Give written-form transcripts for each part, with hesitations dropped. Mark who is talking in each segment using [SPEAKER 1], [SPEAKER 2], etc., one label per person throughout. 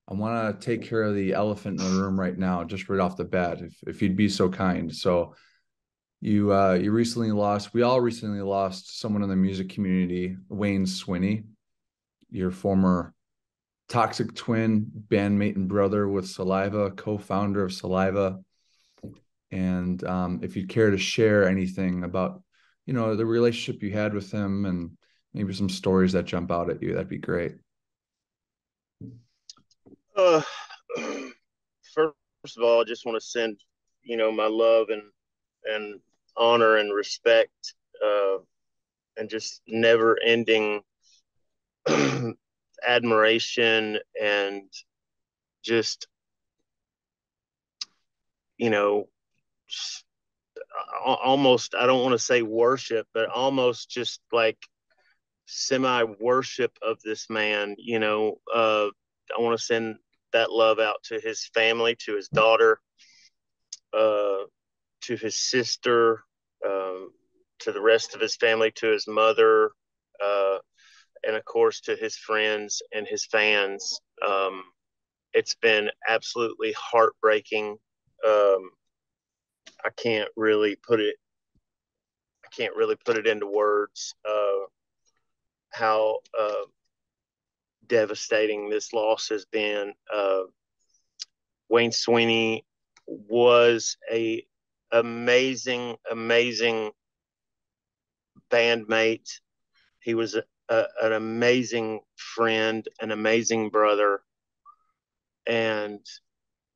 [SPEAKER 1] I want to take care of the elephant in the room right now, just right off the bat, if you'd be so kind. So you recently lost, we all recently lost someone in the music community, Wayne Swinny, your former toxic twin, bandmate and brother with Saliva, co-founder of Saliva. And if you'd care to share anything about, the relationship you had with him and maybe some stories that jump out at you, that'd be great.
[SPEAKER 2] Uh, First of all, I just want to send, my love and honor and respect, and just never ending admiration and just, you know, almost, I don't want to say worship, but almost just like semi worship of this man. I want to send that love out to his family, to his daughter, uh, to his sister, um, to the rest of his family, to his mother, uh, and of course to his friends and his fans. It's been absolutely heartbreaking. Um, I can't really put it. I can't really put it into words. How devastating this loss has been. Wayne Swinny was a amazing bandmate. He was an amazing friend, an amazing brother, and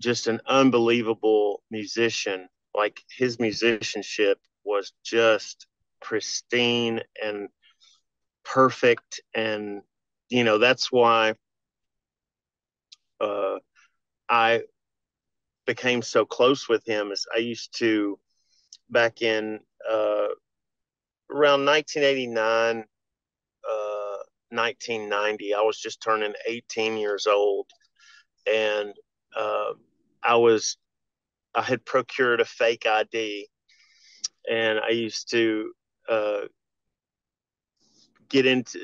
[SPEAKER 2] just an unbelievable musician. Like his musicianship was just pristine and perfect. And, that's why uh, I became so close with him. As I used to, back in around 1989, 1990, I was just turning 18 years old. And uh, I was, I had procured a fake ID, and I used to uh, get into,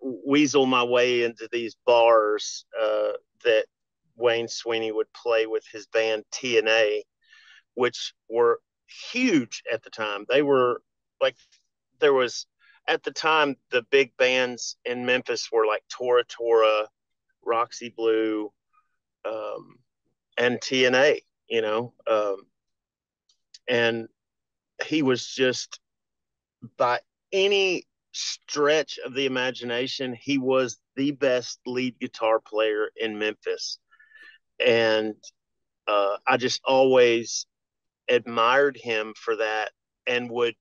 [SPEAKER 2] weasel my way into these bars that Wayne Swinny would play with his band TNA, which were huge at the time. They were like, there was, at the time, the big bands in Memphis were like Tora Tora, Roxy Blue, um, and TNA, and he was just, by any stretch of the imagination, he was the best lead guitar player in Memphis. And I just always admired him for that, and would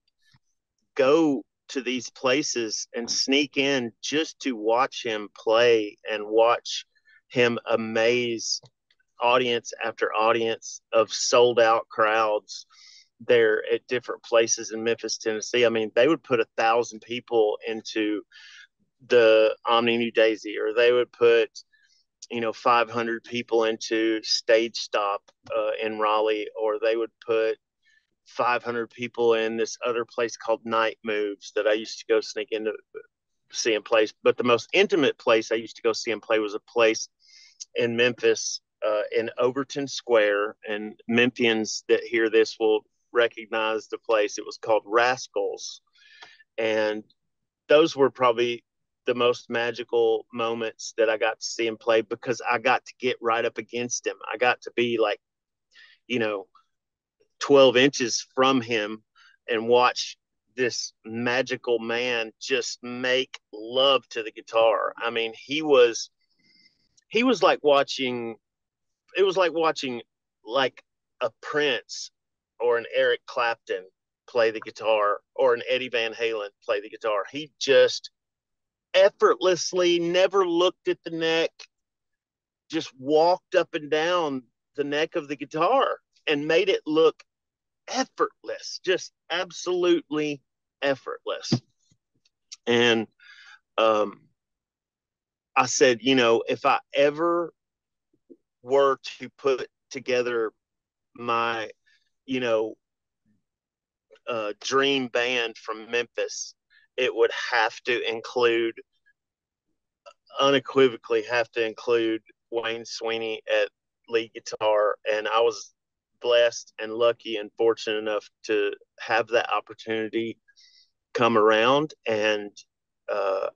[SPEAKER 2] go to these places and sneak in just to watch him play and watch him amaze audience after audience of sold out crowds there at different places in Memphis, Tennessee. I mean, they would put 1,000 people into the Omni New Daisy, or they would put 500 people into Stage Stop in Raleigh, or they would put 500 people in this other place called Night Moves that I used to go sneak into see him play. But the most intimate place I used to go see him play was a place in Memphis, in Overton Square. And Memphians that hear this will recognize the place. It was called Rascals. And those were probably the most magical moments that I got to see him play, because I got to get right up against him. I got to be like, you know, 12 inches from him and watch this magical man just make love to the guitar. I mean, he was like watching, it was like watching like a Prince or an Eric Clapton play the guitar, or an Eddie Van Halen play the guitar. He just effortlessly, never looked at the neck, just walked up and down the neck of the guitar and made it look effortless, just absolutely effortless. And um, I said, if I ever were to put together my, you know, dream band from Memphis, it would have to include, unequivocally, have to include Wayne Swinny at lead guitar, and I was blessed and lucky and fortunate enough to have that opportunity come around, and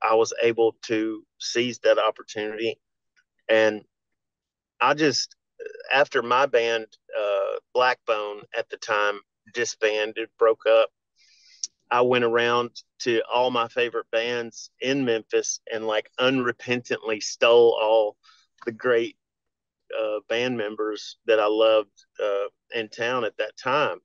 [SPEAKER 2] I was able to seize that opportunity. And I just, after my band, Blackbone at the time, disbanded, broke up, I went around to all my favorite bands in Memphis and like unrepentantly stole all the great band members that I loved in town at that time.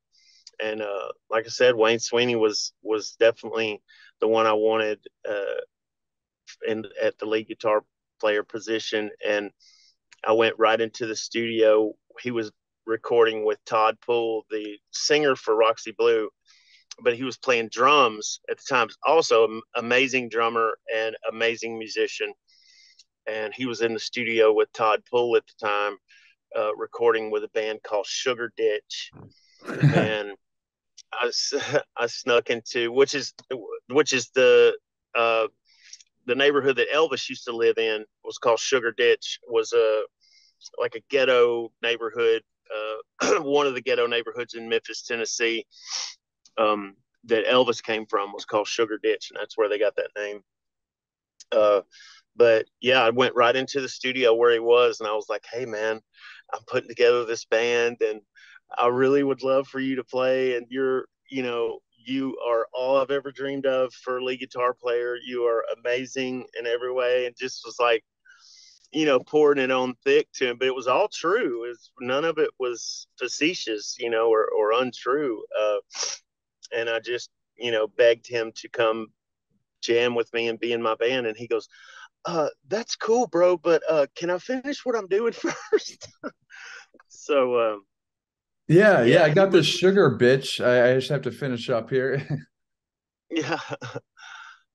[SPEAKER 2] And like I said, Wayne Swinny was definitely the one I wanted at the lead guitar player position. And I went right into the studio. He was recording with Todd Poole, the singer for Roxy Blue, but he was playing drums at the time. Also, amazing drummer and amazing musician. And he was in the studio with Todd Poole at the time, recording with a band called Sugar Ditch. And I snuck into, which is the neighborhood that Elvis used to live in, was called Sugar Ditch. Was like a ghetto neighborhood, one of the ghetto neighborhoods in Memphis, Tennessee, that Elvis came from, was called Sugar Ditch, and that's where they got that name. But yeah, I went right into the studio where he was, and I was like, "Hey, man, I'm putting together this band, and I really would love for you to play. And you are all I've ever dreamed of for a lead guitar player. You are amazing in every way." And just was like, pouring it on thick to him, but it was all true. None of it was facetious, or untrue. And I just, begged him to come jam with me and be in my band. And he goes, "That's cool, bro, but can I finish what I'm doing first?" So,
[SPEAKER 1] Yeah,
[SPEAKER 2] yeah,
[SPEAKER 1] I got this sugar bitch. I just have to finish up here.
[SPEAKER 2] yeah.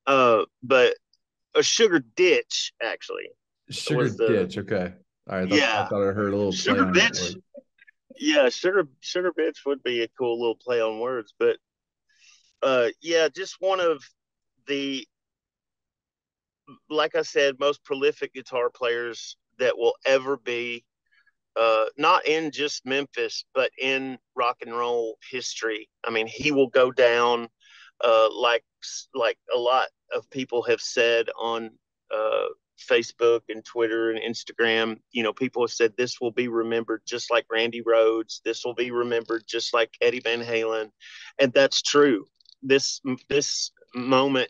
[SPEAKER 2] But a Sugar Ditch actually
[SPEAKER 1] Sugar
[SPEAKER 2] was the,
[SPEAKER 1] ditch. Okay. All right. I
[SPEAKER 2] yeah,
[SPEAKER 1] thought I heard a little play
[SPEAKER 2] Sugar
[SPEAKER 1] on that
[SPEAKER 2] Bitch.
[SPEAKER 1] word.
[SPEAKER 2] Yeah, Sugar Bitch would be a cool little play on words, but yeah, just one of the, like I said, most prolific guitar players that will ever be, not in just Memphis, but in rock and roll history. I mean, he will go down, like a lot of people have said on uh, Facebook and Twitter and Instagram. People have said this will be remembered just like Randy Rhoads. This will be remembered just like Eddie Van Halen, and that's true. This moment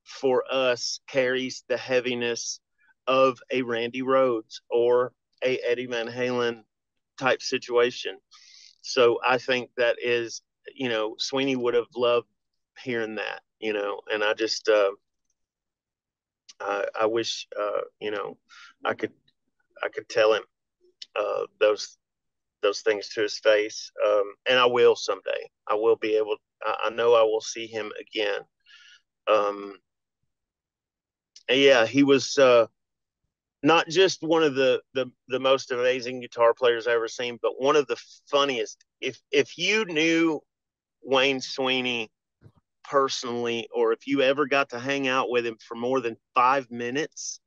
[SPEAKER 2] for us carries the heaviness of a Randy Rhoads or a Eddie Van Halen type situation. So I think that is, Sweeney would have loved hearing that, and I just, I wish, I could, I could tell him, those things to his face. And I will someday. I will be able, I know I will see him again. Um, and yeah, he was, not just one of the most amazing guitar players I've ever seen, but one of the funniest. If you knew Wayne Swinny personally, or if you ever got to hang out with him for more than 5 minutes,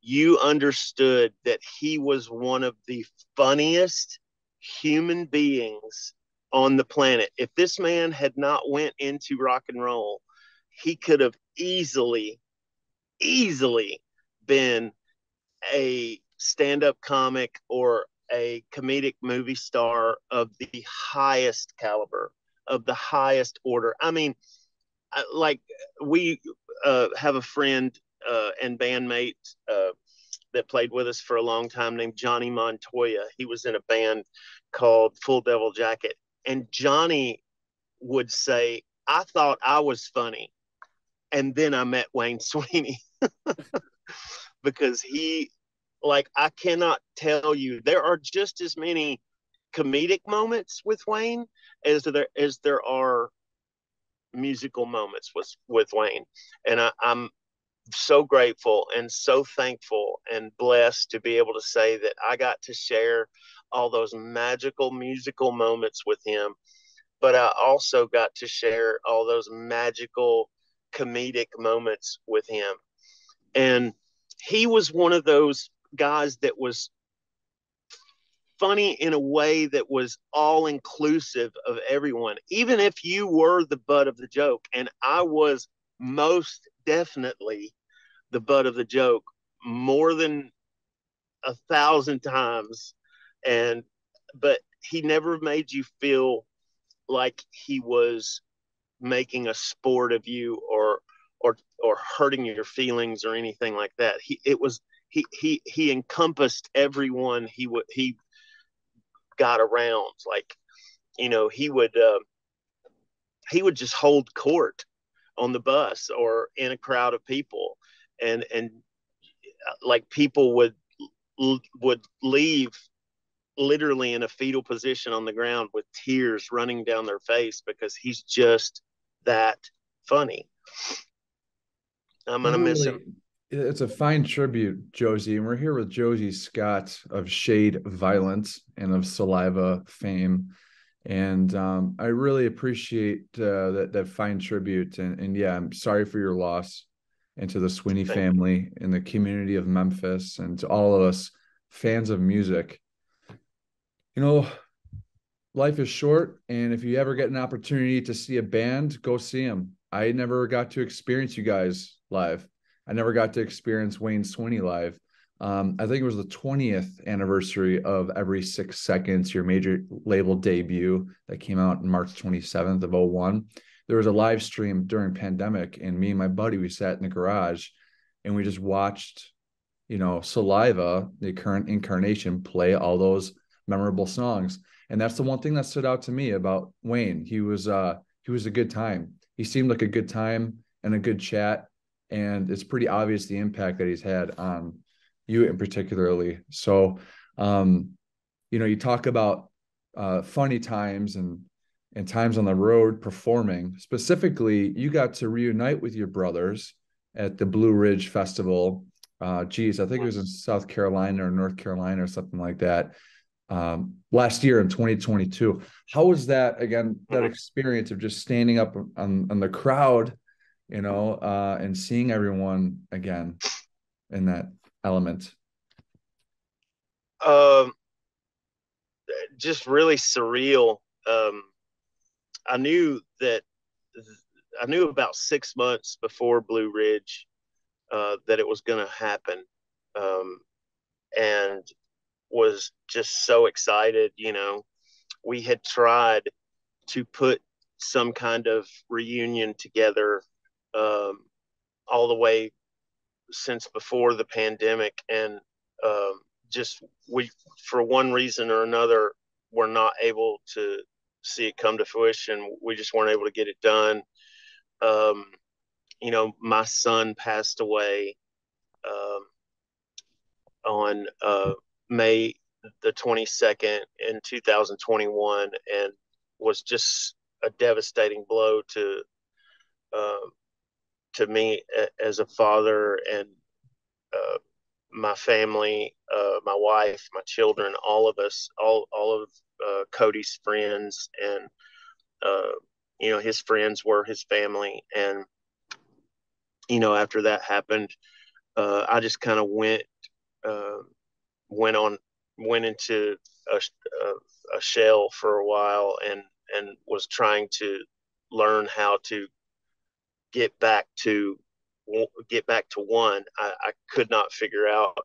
[SPEAKER 2] you understood that he was one of the funniest human beings on the planet. If this man had not went into rock and roll, he could have easily been a stand-up comic or a comedic movie star of the highest caliber, of the highest order. I mean, like, we have a friend and bandmate that played with us for a long time named Johnny Montoya. He was in a band called Full Devil Jacket, and Johnny would say, "I thought I was funny, and then I met Wayne Swinny." Because he, like, I cannot tell you, there are just as many comedic moments with Wayne as there are musical moments with Wayne. And I'm so grateful and so thankful and blessed to be able to say that I got to share all those magical musical moments with him, but I also got to share all those magical comedic moments with him. And he was one of those guys that was funny in a way that was all inclusive of everyone, even if you were the butt of the joke. And I was most definitely the butt of the joke more than 1,000 times. And, but he never made you feel like he was making a sport of you or hurting your feelings or anything like that. He encompassed everyone he got around. Like, you know, he would just hold court on the bus or in a crowd of people, and like people would leave literally in a fetal position on the ground with tears running down their face because he's just that funny. I'm gonna miss him.
[SPEAKER 1] It's a fine tribute, Josey, and we're here with Josey Scott of Shade Violence and of Saliva fame. And I really appreciate that fine tribute. And yeah, I'm sorry for your loss, and to the Swinny family and the community of Memphis, and to all of us fans of music. You know, life is short, and if you ever get an opportunity to see a band, go see them. I never got to experience you guys live. I never got to experience Wayne Swinny live. I think it was the 20th anniversary of Every 6 Seconds, your major label debut that came out in March 27th of 01. There was a live stream during pandemic, and me and my buddy, we sat in the garage and we just watched, you know, Saliva, the current incarnation, play all those memorable songs. And that's the one thing that stood out to me about Wayne. He was a good time. He seemed like a good time and a good chat. And it's pretty obvious the impact that he's had on you in particularly. So, you know, you talk about funny times and times on the road performing. Specifically, you got to reunite with your brothers at the Blue Ridge Festival. I think it was in South Carolina or North Carolina or something like that. Last year in 2022. How was that, again, that experience of just standing up on the crowd, you know, and seeing everyone again in that element?
[SPEAKER 2] Just really surreal. I knew about 6 months before Blue Ridge that it was going to happen, and was just so excited. You know, we had tried to put some kind of reunion together all the way since before the pandemic, and just we, for one reason or another, were not able to see it come to fruition. We just weren't able to get it done. You know, my son passed away on May the 22nd in 2021, and was just a devastating blow to me as a father, and my family, my wife, my children, all of us, all of Cody's friends, and you know, his friends were his family. And you know, after that happened, I just kind of went into a shell for a while, and was trying to learn how to get back to one. I could not figure out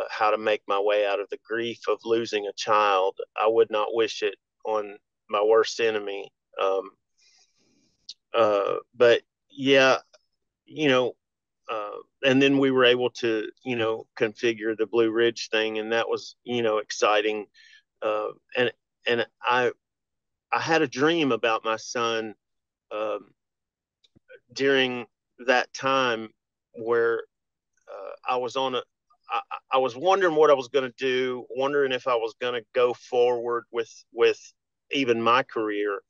[SPEAKER 2] how to make my way out of the grief of losing a child. I would not wish it on my worst enemy. But yeah, you know, and then we were able to, you know, configure the Blue Ridge thing, and that was, you know, exciting. And I had a dream about my son during that time where I was I was wondering what I was going to do, wondering if I was going to go forward with even my career.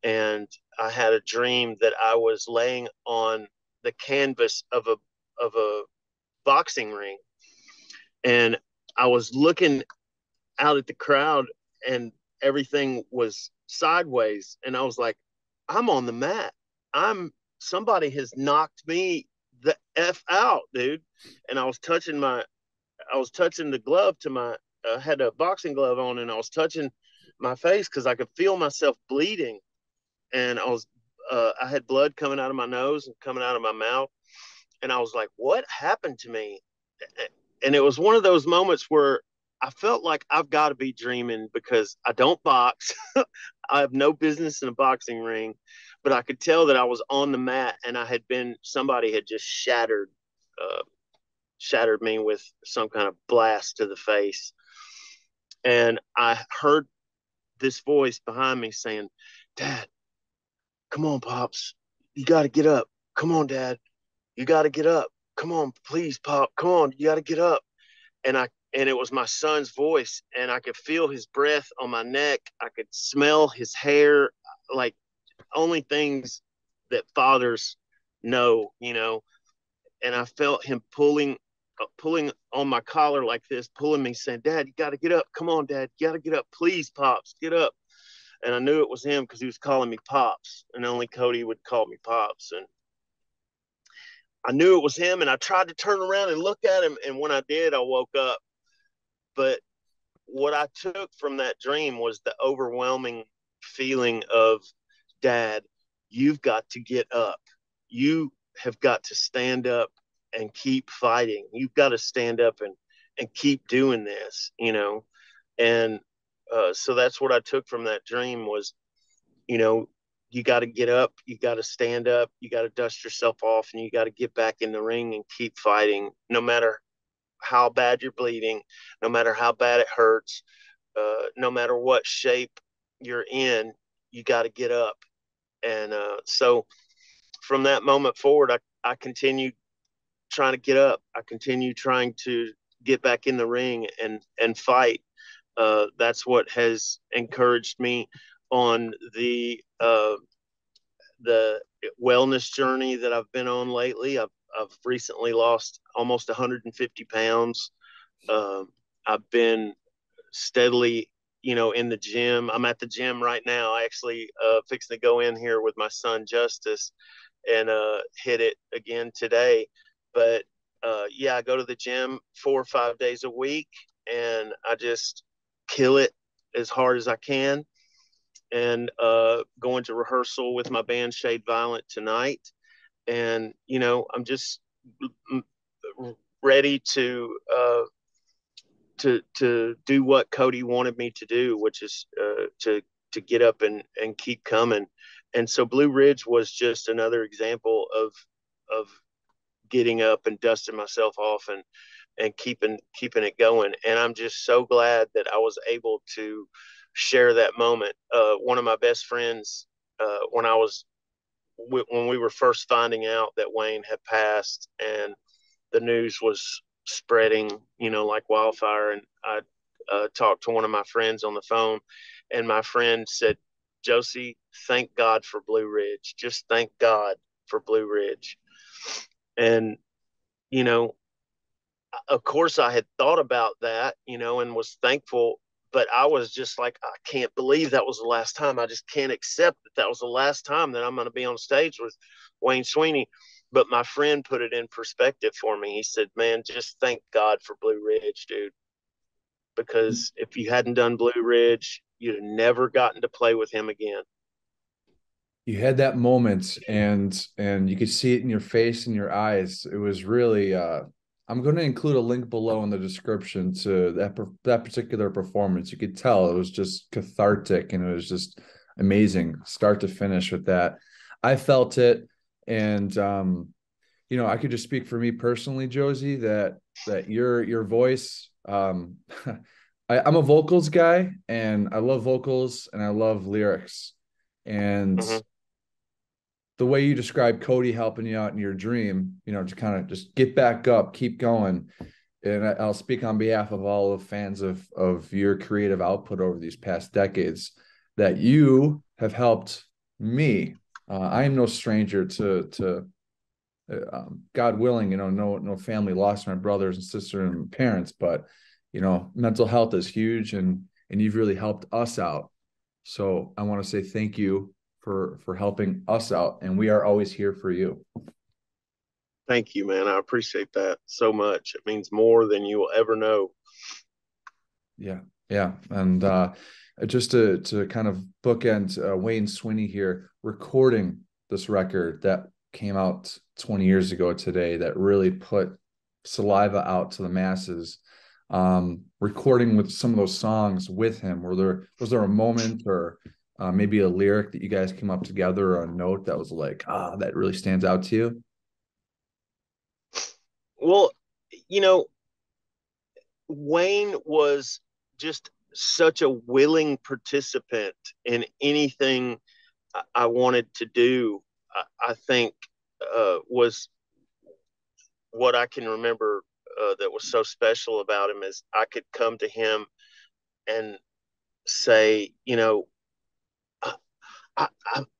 [SPEAKER 2] And I had a dream that I was laying on the canvas of a boxing ring, and I was looking out at the crowd, and everything was sideways, and I was like, I'm on the mat. Somebody has knocked me the F out, dude. And I was touching I was touching the glove to my had a boxing glove on, and I was touching my face because I could feel myself bleeding, and I had blood coming out of my nose and coming out of my mouth, and I was like, what happened to me? And it was one of those moments where I felt like I've got to be dreaming because I don't box. I have no business in a boxing ring, but I could tell that I was on the mat and somebody had just shattered me with some kind of blast to the face. And I heard this voice behind me saying, Dad, come on, Pops. You got to get up. Come on, Dad. You got to get up. Come on, please, Pop. Come on. You got to get up. And it was my son's voice, and I could feel his breath on my neck. I could smell his hair, like only things that fathers know, And I felt him pulling on my collar like this, pulling me, saying, Dad, you got to get up. Come on, Dad. You got to get up. Please, Pops, get up. And I knew it was him because he was calling me Pops, and only Cody would call me Pops. And I knew it was him, and I tried to turn around and look at him. And when I did, I woke up. But what I took from that dream was the overwhelming feeling of, Dad, you've got to get up. You have got to stand up and keep fighting. You've got to stand up and keep doing this, And so that's what I took from that dream was, you got to get up, you got to stand up, you got to dust yourself off, and you got to get back in the ring and keep fighting, no matter how bad you're bleeding, no matter how bad it hurts, no matter what shape you're in, you got to get up. And so from that moment forward, I continued trying to get up. I continued trying to get back in the ring and fight. That's what has encouraged me on the wellness journey that I've been on lately. I've recently lost almost 150 pounds. I've been steadily, in the gym. I'm at the gym right now. I actually fixing to go in here with my son Justice and hit it again today. But yeah, I go to the gym 4 or 5 days a week, and I just kill it as hard as I can. And going to rehearsal with my band Shade Violent tonight. And, I'm just ready to do what Cody wanted me to do, which is to get up and keep coming. And so Blue Ridge was just another example of getting up and dusting myself off and keeping it going. And I'm just so glad that I was able to share that moment. One of my best friends, when we were first finding out that Wayne had passed and the news was spreading, like wildfire, and I talked to one of my friends on the phone, and my friend said, Josey, thank God for Blue Ridge. Just thank God for Blue Ridge. And, of course I had thought about that, and was thankful, but I was just like, I can't believe that was the last time. I just can't accept that was the last time that I'm going to be on stage with Wayne Swinny. But my friend put it in perspective for me. He said, man, just thank God for Blue Ridge, dude. Because if you hadn't done Blue Ridge, you'd have never gotten to play with him again.
[SPEAKER 1] You had that moment, and you could see it in your face and your eyes. It was really I'm going to include a link below in the description to that particular performance. You could tell it was just cathartic, and it was just amazing start to finish with that. I felt it. And I could just speak for me personally, Josey, that your voice, I'm a vocals guy, and I love vocals and I love lyrics. And
[SPEAKER 2] Mm-hmm.
[SPEAKER 1] the way you describe Cody helping you out in your dream, to kind of just get back up, keep going. And I'll speak on behalf of all the fans of your creative output over these past decades, that you have helped me. I am no stranger to God willing, no family lost my brothers and sisters and parents, but mental health is huge, and you've really helped us out. So I want to say thank you for helping us out, and we are always here for you.
[SPEAKER 2] Thank you, man. I appreciate that so much. It means more than you will ever know.
[SPEAKER 1] Yeah, yeah, and just to kind of bookend Wayne Swinny here, recording this record that came out 20 years ago today, that really put Saliva out to the masses. Recording with some of those songs with him, was there a moment or maybe a lyric that you guys came up together, or a note that was like, that really stands out to you?
[SPEAKER 2] Well, you know, Wayne was just such a willing participant in anything I wanted to do. I think was what I can remember that was so special about him is I could come to him and say, I,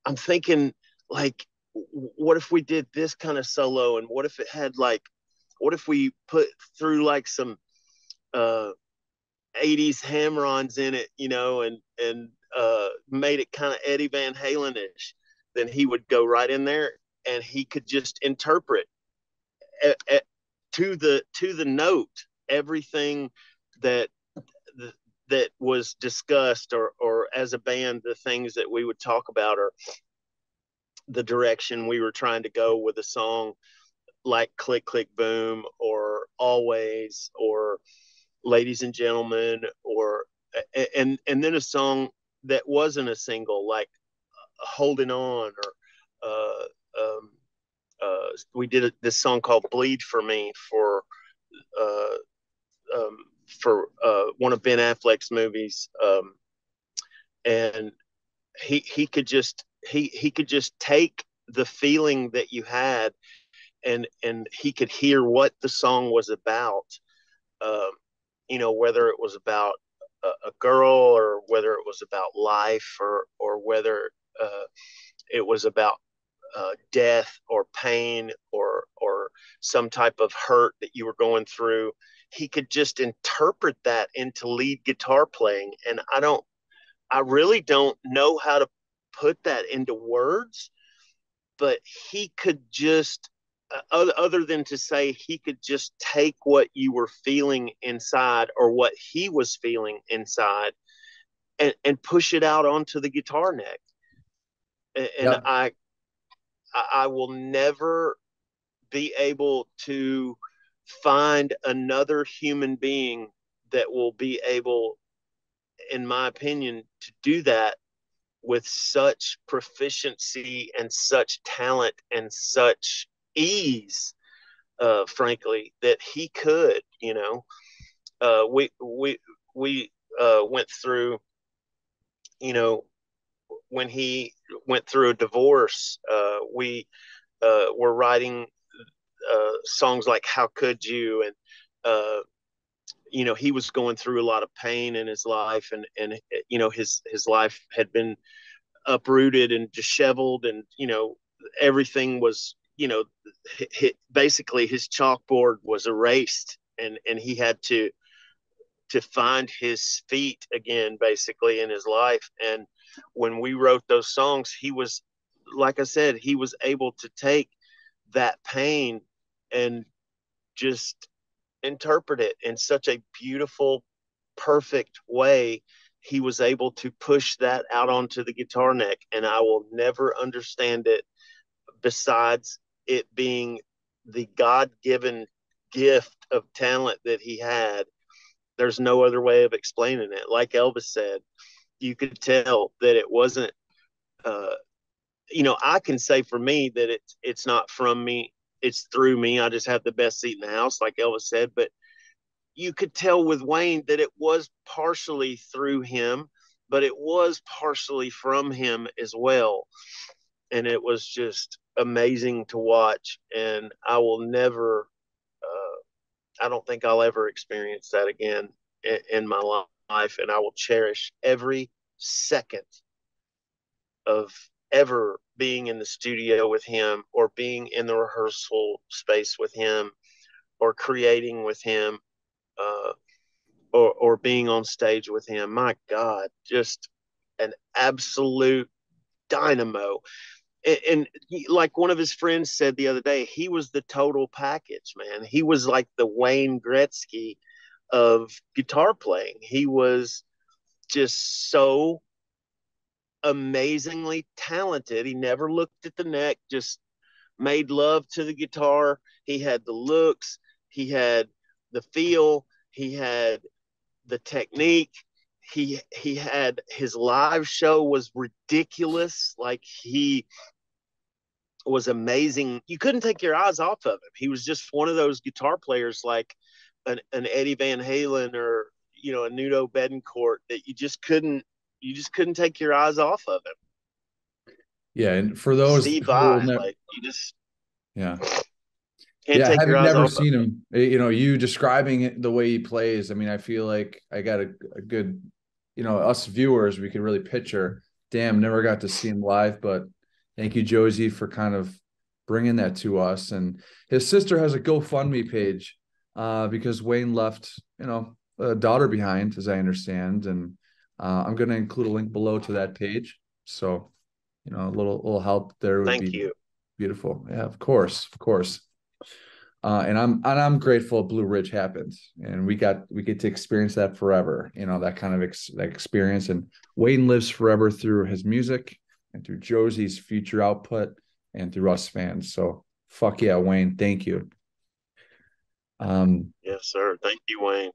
[SPEAKER 2] I'm thinking like, what if we did this kind of solo, and what if it had like, what if we put through like some uh, 80s hammer-ons in it, and made it kind of Eddie Van Halen-ish. Then he would go right in there and he could just interpret a, a, to the note everything that that was discussed, or as a band the things that we would talk about, or the direction we were trying to go with a song like Click Click Boom or Always or Ladies and Gentlemen, or and then a song that wasn't a single like Holding On, or we did this song called Bleed for Me uh, for one of Ben Affleck's movies, and he could just he could just take the feeling that you had, and he could hear what the song was about. Um, whether it was about a girl, or whether it was about life, or whether it was about death or pain, or some type of hurt that you were going through. He could just interpret that into lead guitar playing, and I really don't know how to put that into words, but he could just other than to say, he could just take what you were feeling inside, or what he was feeling inside, and push it out onto the guitar neck. And
[SPEAKER 1] Yep.
[SPEAKER 2] I will never be able to find another human being that will be able, in my opinion, to do that with such proficiency and such talent and such ease, frankly, that he could. We went through, you know, when he went through a divorce, we were writing songs like "How Could You," and he was going through a lot of pain in his life, and his life had been uprooted and disheveled, and everything was, basically his chalkboard was erased, and he had to find his feet again, basically, in his life. And when we wrote those songs, he was, like I said, he was able to take that pain and just interpret it in such a beautiful, perfect way. He was able to push that out onto the guitar neck, and I will never understand it, besides it being the God-given gift of talent that he had. There's no other way of explaining it. Like Elvis said, you could tell that it wasn't. Uh, I can say for me that it's not from me, it's through me. I just have the best seat in the house, like Elvis said. But you could tell with Wayne that it was partially through him, but it was partially from him as well. And it was just amazing to watch. And I will never, I don't think I'll ever experience that again in my life. And I will cherish every second of ever being in the studio with him, or being in the rehearsal space with him, or creating with him, uh, or being on stage with him. My God, just an absolute dynamo. And like one of his friends said the other day, he was the total package, man. He was like the Wayne Gretzky of guitar playing. He was just so amazingly talented. He never looked at the neck, just made love to the guitar. He had the looks, he had the feel, he had the technique. He had his live show was ridiculous. Like he was amazing. You couldn't take your eyes off of him. He was just one of those guitar players like an Eddie Van Halen or a Nuno Betancourt that you just couldn't take your eyes off of him.
[SPEAKER 1] Yeah, and for those
[SPEAKER 2] Steve
[SPEAKER 1] who will
[SPEAKER 2] Vai,
[SPEAKER 1] never,
[SPEAKER 2] like you just
[SPEAKER 1] yeah,
[SPEAKER 2] can't
[SPEAKER 1] yeah,
[SPEAKER 2] take your
[SPEAKER 1] having
[SPEAKER 2] eyes
[SPEAKER 1] never
[SPEAKER 2] off of
[SPEAKER 1] seen him, you describing it the way he plays. I mean, I feel like I got a good, us viewers, we could really picture. Damn, never got to see him live, but thank you, Josey, for kind of bringing that to us. And his sister has a GoFundMe page, because Wayne left, a daughter behind, as I understand, and I'm going to include a link below to that page. So, a little help there
[SPEAKER 2] it.
[SPEAKER 1] would
[SPEAKER 2] Thank
[SPEAKER 1] be
[SPEAKER 2] you.
[SPEAKER 1] beautiful. Yeah, of course, of course. And I'm grateful Blue Ridge happened, and we get to experience that forever. That kind of that experience. And Wayne lives forever through his music and through Josey's future output and through us fans. So fuck yeah, Wayne, thank you.
[SPEAKER 2] Yes, sir. Thank you, Wayne.